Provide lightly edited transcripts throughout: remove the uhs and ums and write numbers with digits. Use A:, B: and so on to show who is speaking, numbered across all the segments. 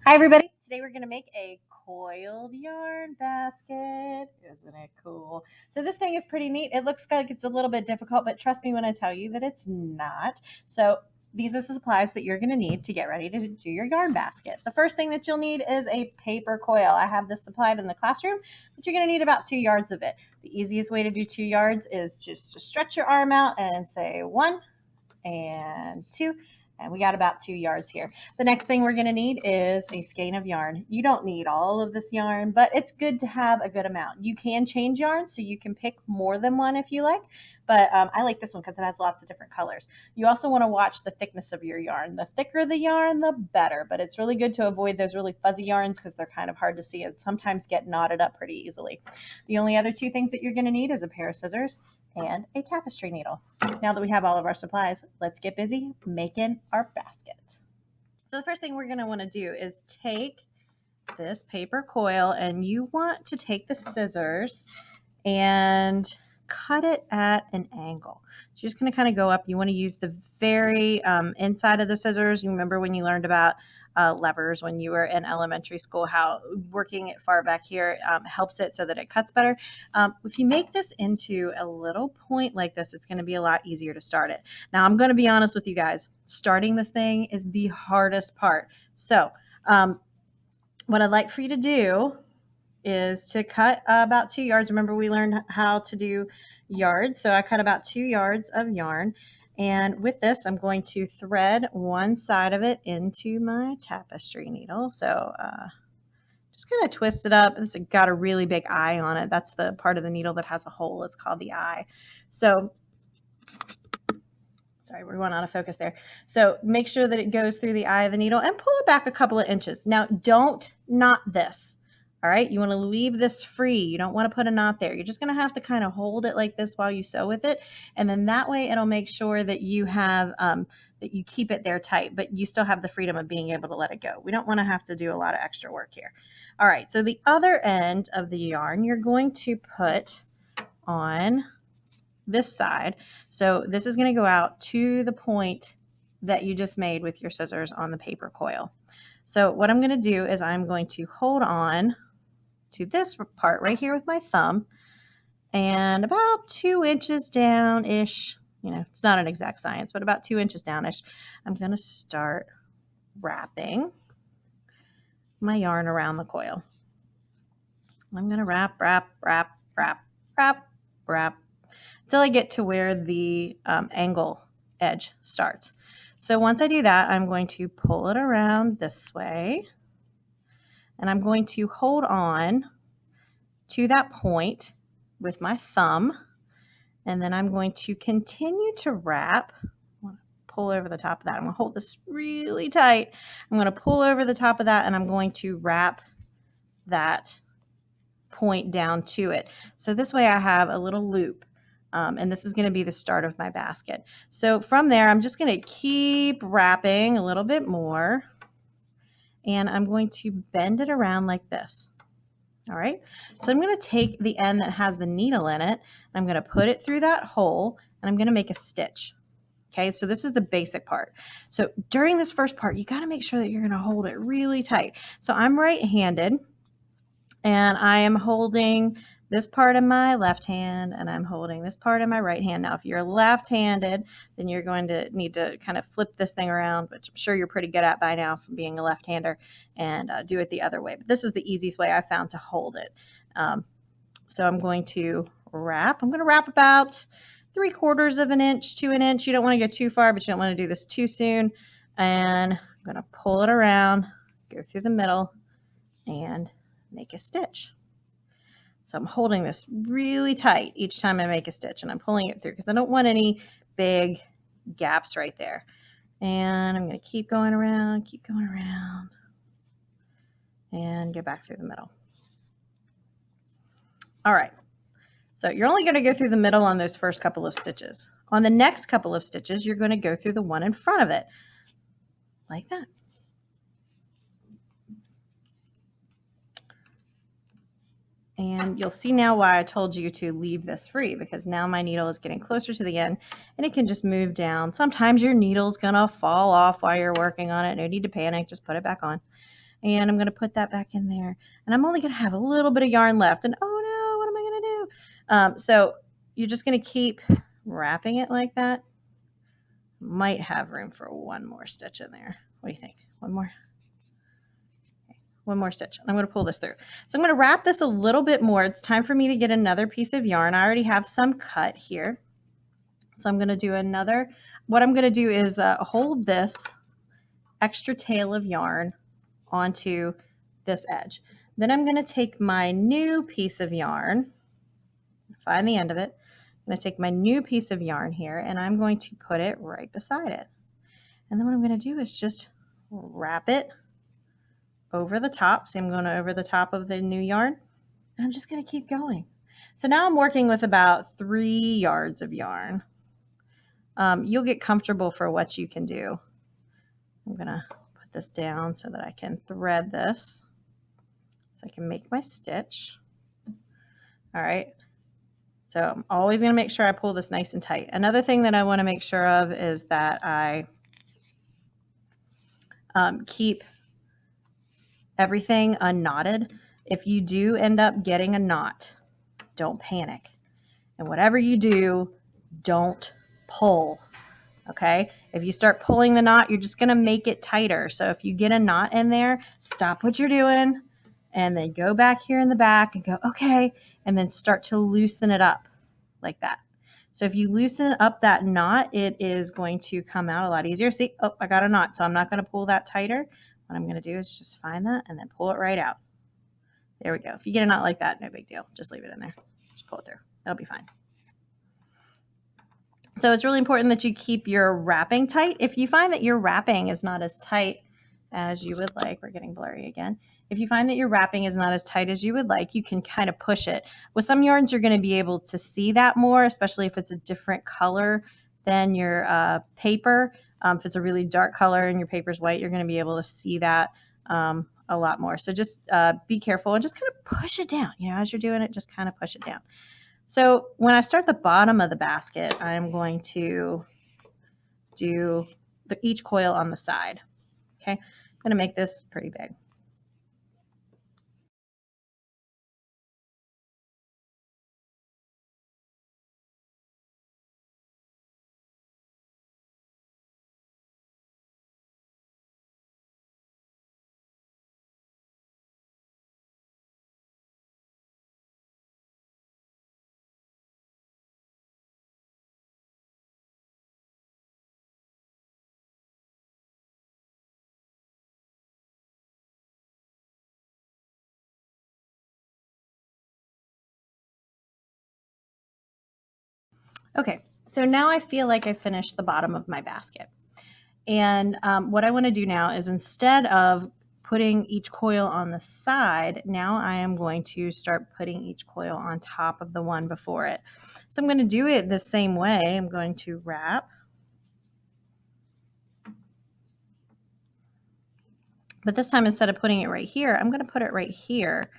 A: Hi everybody, today we're going to make a coiled yarn basket. Isn't it cool? So this thing is pretty neat. It looks like it's a little bit difficult, but trust me when I tell you that it's not. So these are the supplies that you're going to need to get ready to do your yarn basket. The first thing that you'll need is a paper coil. I have this supplied in the classroom, but you're going to need about 2 yards of it. The easiest way to do 2 yards is just to stretch your arm out and say 1 and 2. And we got about 2 yards here. The next thing we're going to need is a skein of yarn. You don't need all of this yarn, but it's good to have a good amount. You can change yarn, so you can pick more than one if you like, but I like this one because it has lots of different colors. You also want to watch the thickness of your yarn. The thicker the yarn, the better, but it's really good to avoid those really fuzzy yarns because they're kind of hard to see and sometimes get knotted up pretty easily. The only other 2 things that you're going to need is a pair of scissors and a tapestry needle. Now that we have all of our supplies, let's get busy making our basket. So the first thing we're going to want to do is take this paper coil, and you want to take the scissors and cut it at an angle. So you're just going to kind of go up. You want to use the very inside of the scissors. You remember when you learned about levers when you were in elementary school, how working it far back here helps it so that it cuts better. If you make this into a little point like this, it's going to be a lot easier to start it. Now, I'm going to be honest with you guys. Starting this thing is the hardest part. So what I'd like for you to do is to cut about 2 yards. Remember, we learned how to do yards. So I cut about 2 yards of yarn. And with this, I'm going to thread one side of it into my tapestry needle. So just kind of twist it up. It's got a really big eye on it. That's the part of the needle that has a hole. It's called the eye. So sorry, we went out of focus there. So make sure that it goes through the eye of the needle and pull it back a couple of inches. Now, don't knot this. All right, you want to leave this free. You don't want to put a knot there. You're just going to have to kind of hold it like this while you sew with it. And then that way it'll make sure that you have, that you keep it there tight, but you still have the freedom of being able to let it go. We don't want to have to do a lot of extra work here. All right, so the other end of the yarn, you're going to put on this side. So this is going to go out to the point that you just made with your scissors on the paper coil. So what I'm going to do is I'm going to hold on to this part right here with my thumb, and about 2 inches down-ish, you know, it's not an exact science, but about 2 inches down-ish, I'm going to start wrapping my yarn around the coil. I'm going to wrap, wrap, wrap, wrap, wrap, wrap, until I get to where the angle edge starts. So once I do that, I'm going to pull it around this way, and I'm going to hold on to that point with my thumb, and then I'm going to continue to wrap. I want to pull over the top of that. I'm going to hold this really tight. I'm going to pull over the top of that, and I'm going to wrap that point down to it. So this way I have a little loop. And this is going to be the start of my basket. So from there, I'm just going to keep wrapping a little bit more, and I'm going to bend it around like this. All right, so I'm going to take the end that has the needle in it, and I'm going to put it through that hole, and I'm going to make a stitch. Okay, so this is the basic part. So during this first part, you got to make sure that you're going to hold it really tight. So I'm right-handed, and I am holding this part in my left hand, and I'm holding this part in my right hand. Now, if you're left-handed, then you're going to need to kind of flip this thing around, which I'm sure you're pretty good at by now from being a left-hander, and do it the other way. But this is the easiest way I found to hold it. So I'm going to wrap. I'm going to wrap about 3/4 of an inch to an inch. You don't want to go too far, but you don't want to do this too soon. And I'm going to pull it around, go through the middle, and make a stitch. So I'm holding this really tight each time I make a stitch, and I'm pulling it through because I don't want any big gaps right there. And I'm going to keep going around, and go back through the middle. All right, so you're only going to go through the middle on those first couple of stitches. On the next couple of stitches, you're going to go through the one in front of it, like that. And you'll see now why I told you to leave this free, because now my needle is getting closer to the end and it can just move down. Sometimes your needle's gonna fall off while you're working on it. No need to panic, just put it back on. And I'm going to put that back in there. And I'm only going to have a little bit of yarn left. And oh no, what am I going to do? So you're just going to keep wrapping it like that. Might have room for one more stitch in there. What do you think? One more? Okay, one more stitch. I'm going to pull this through. So I'm going to wrap this a little bit more. It's time for me to get another piece of yarn. I already have some cut here. So I'm going to do another. What I'm going to do is hold this extra tail of yarn onto this edge. Then I'm going to take my new piece of yarn, find the end of it. I'm going to take my new piece of yarn here and I'm going to put it right beside it. And then what I'm going to do is just wrap it over the top. See, I'm going over the top of the new yarn and I'm just going to keep going. So now I'm working with about 3 yards of yarn. You'll get comfortable for what you can do. I'm going to put this down so that I can thread this so I can make my stitch. All right. So I'm always going to make sure I pull this nice and tight. Another thing that I want to make sure of is that I keep everything unknotted. If you do end up getting a knot, don't panic. And whatever you do, don't pull. Okay? If you start pulling the knot, you're just going to make it tighter. So if you get a knot in there, stop what you're doing and then go back here in the back and go, okay, and then start to loosen it up like that. So if you loosen up that knot, it is going to come out a lot easier. See, oh, I got a knot, so I'm not going to pull that tighter. What I'm going to do is just find that and then pull it right out. There we go. If you get a knot like that, no big deal. Just leave it in there. Just pull it through. It'll be fine. So it's really important that you keep your wrapping tight. If you find that your wrapping is not as tight as you would like, we're getting blurry again. If you find that your wrapping is not as tight as you would like, you can kind of push it. With some yarns, you're going to be able to see that more, especially if it's a different color than your paper. If it's a really dark color and your paper's white, you're going to be able to see that a lot more. So just be careful and just kind of push it down. You know, as you're doing it, just kind of push it down. So when I start the bottom of the basket, I'm going to do each coil on the side. Okay, I'm going to make this pretty big. Okay, so now I feel like I finished the bottom of my basket. And what I want to do now is instead of putting each coil on the side, now I am going to start putting each coil on top of the one before it. So I'm going to do it the same way. I'm going to wrap. But this time, instead of putting it right here, I'm going to put it right here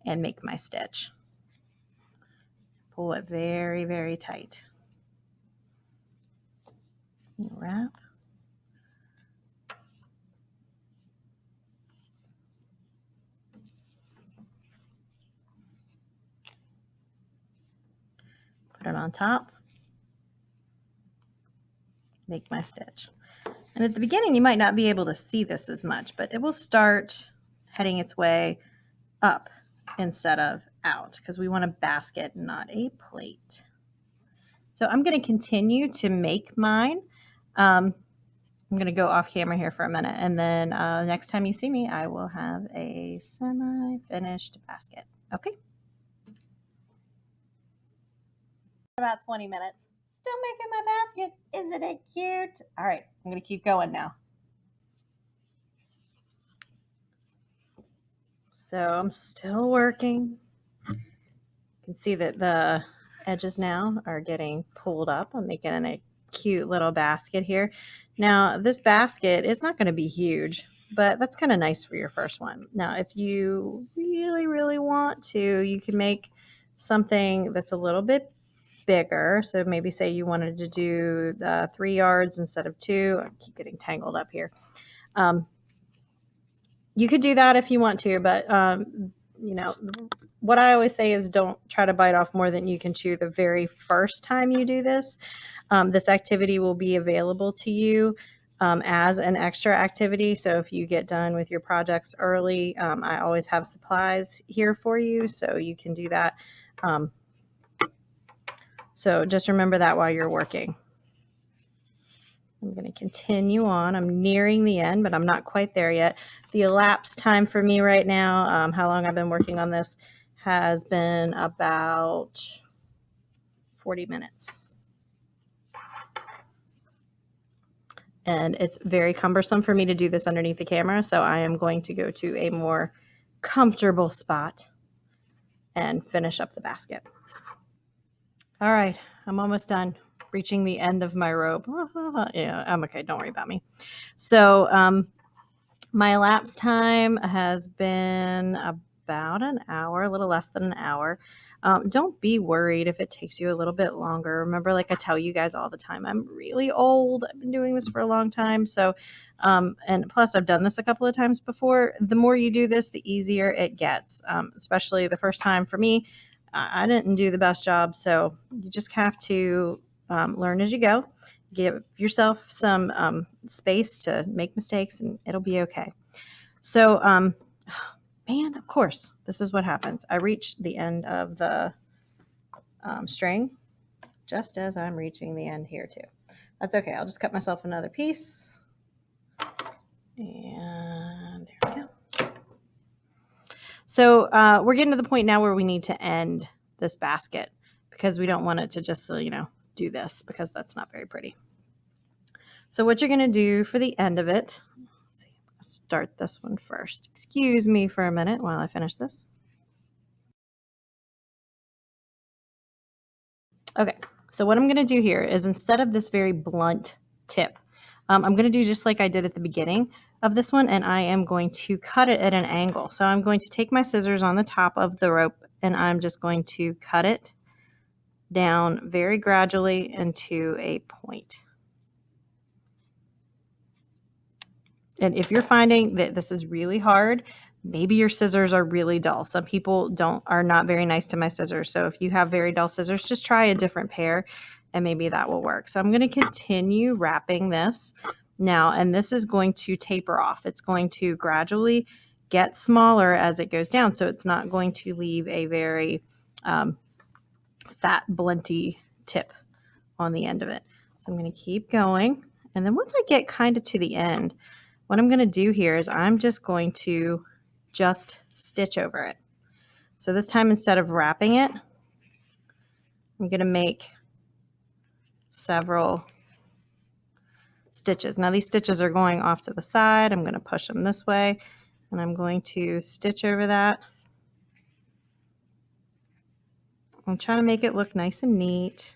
A: and make my stitch. Pull it very, very tight. Wrap. Put it on top. Make my stitch. And at the beginning, you might not be able to see this as much, but it will start heading its way up instead of out because we want a basket, not a plate. So I'm going to continue to make mine. I'm going to go off camera here for a minute, and then next time you see me, I will have a semi-finished basket. Okay? About 20 minutes. Still making my basket. Isn't it cute? All right, I'm going to keep going now. So I'm still working. You can see that the edges now are getting pulled up. I'm making a cute little basket here. Now this basket is not going to be huge, but that's kind of nice for your first one. Now if you really, really want to, you can make something that's a little bit bigger. So maybe say you wanted to do 3 yards instead of 2. I keep getting tangled up here. You could do that if you want to, but you know, what I always say is don't try to bite off more than you can chew the very first time you do this. This activity will be available to you as an extra activity. So if you get done with your projects early, I always have supplies here for you, so you can do that. So just remember that while you're working. I'm going to continue on. I'm nearing the end, but I'm not quite there yet. The elapsed time for me right now, how long I've been working on this, has been about 40 minutes. And it's very cumbersome for me to do this underneath the camera, so I am going to go to a more comfortable spot and finish up the basket. All right, I'm almost done, reaching the end of my rope. Yeah, I'm okay, don't worry about me. So my elapsed time has been about an hour, a little less than an hour. Don't be worried if it takes you a little bit longer. Remember, like I tell you guys all the time, I'm really old. I've been doing this for a long time. So, and plus I've done this a couple of times before. The more you do this, the easier it gets, especially the first time for me. I didn't do the best job. So you just have to learn as you go. Give yourself some space to make mistakes and it'll be okay. So, man, of course, this is what happens. I reach the end of the string just as I'm reaching the end here too. That's okay. I'll just cut myself another piece. And there we go. So we're getting to the point now where we need to end this basket because we don't want it to just, do this because that's not very pretty. So what you're going to do for the end of it, let's see, I'm going to start this one first. Excuse me for a minute while I finish this. Okay, so what I'm going to do here is instead of this very blunt tip, I'm going to do just like I did at the beginning of this one, and I am going to cut it at an angle. So I'm going to take my scissors on the top of the rope, and I'm just going to cut it down very gradually into a point. And if you're finding that this is really hard, maybe your scissors are really dull. Some people are not very nice to my scissors. So if you have very dull scissors, just try a different pair and maybe that will work. So I'm going to continue wrapping this now, and this is going to taper off. It's going to gradually get smaller as it goes down. So it's not going to leave a very fat, blunty tip on the end of it. So I'm going to keep going. And then once I get kind of to the end, what I'm going to do here is I'm just going to just stitch over it. So this time, instead of wrapping it, I'm going to make several stitches. Now these stitches are going off to the side. I'm going to push them this way, and I'm going to stitch over that. I'm trying to make it look nice and neat.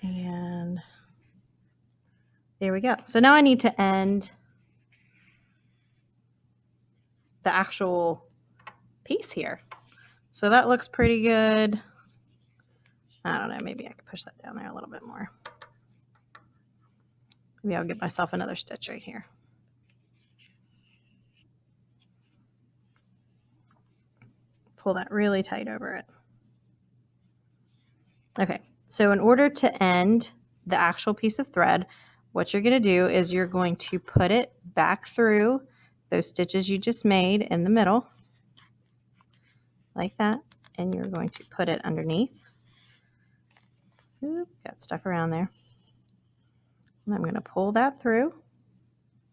A: And there we go. So now I need to end the actual piece here. So that looks pretty good. I don't know, maybe I could push that down there a little bit more. Maybe I'll give myself another stitch right here. Pull that really tight over it. Okay, so in order to end the actual piece of thread, what you're going to do is you're going to put it back through those stitches you just made in the middle, like that, and you're going to put it underneath. Oop, got stuff around there. And I'm going to pull that through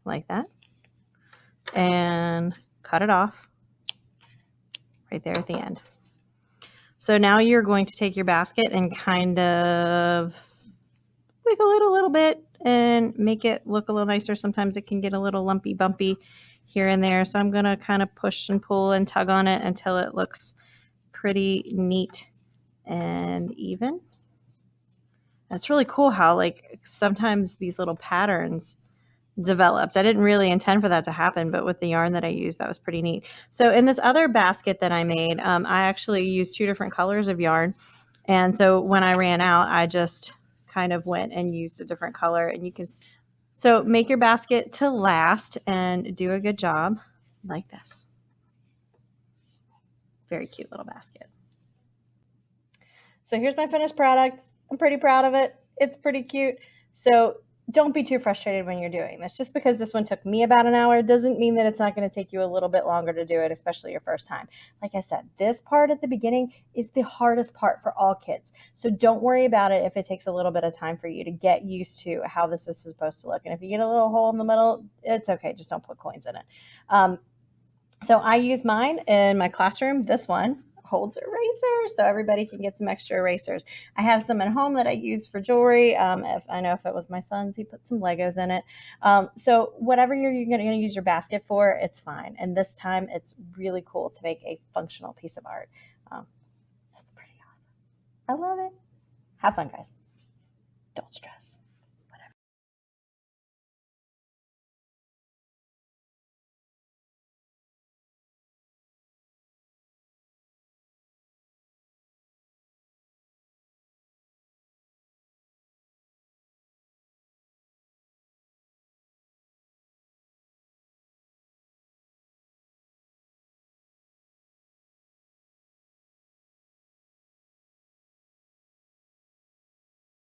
A: like that and cut it off right there at the end. So now you're going to take your basket and kind of wiggle it a little bit and make it look a little nicer. Sometimes it can get a little lumpy bumpy here and there. So I'm going to kind of push and pull and tug on it until it looks pretty neat and even. That's really cool how like sometimes these little patterns developed. I didn't really intend for that to happen, but with the yarn that I used, that was pretty neat. So in this other basket that I made, I actually used 2 different colors of yarn. And so when I ran out, I just kind of went and used a different color, and you can see So make your basket to last and do a good job like this. Very cute little basket. So here's my finished product. I'm pretty proud of it. It's pretty cute. So don't be too frustrated when you're doing this. Just because this one took me about an hour doesn't mean that it's not going to take you a little bit longer to do it, especially your first time. Like I said, this part at the beginning is the hardest part for all kids. So don't worry about it if it takes a little bit of time for you to get used to how this is supposed to look. And if you get a little hole in the middle, it's okay. Just don't put coins in it. So I use mine in my classroom. This one holds erasers, so everybody can get some extra erasers. I have some at home that I use for jewelry. If it was my son's, he put some Legos in it. So whatever you're going to use your basket for, it's fine. And this time, it's really cool to make a functional piece of art. That's pretty awesome. I love it. Have fun, guys. Don't stress.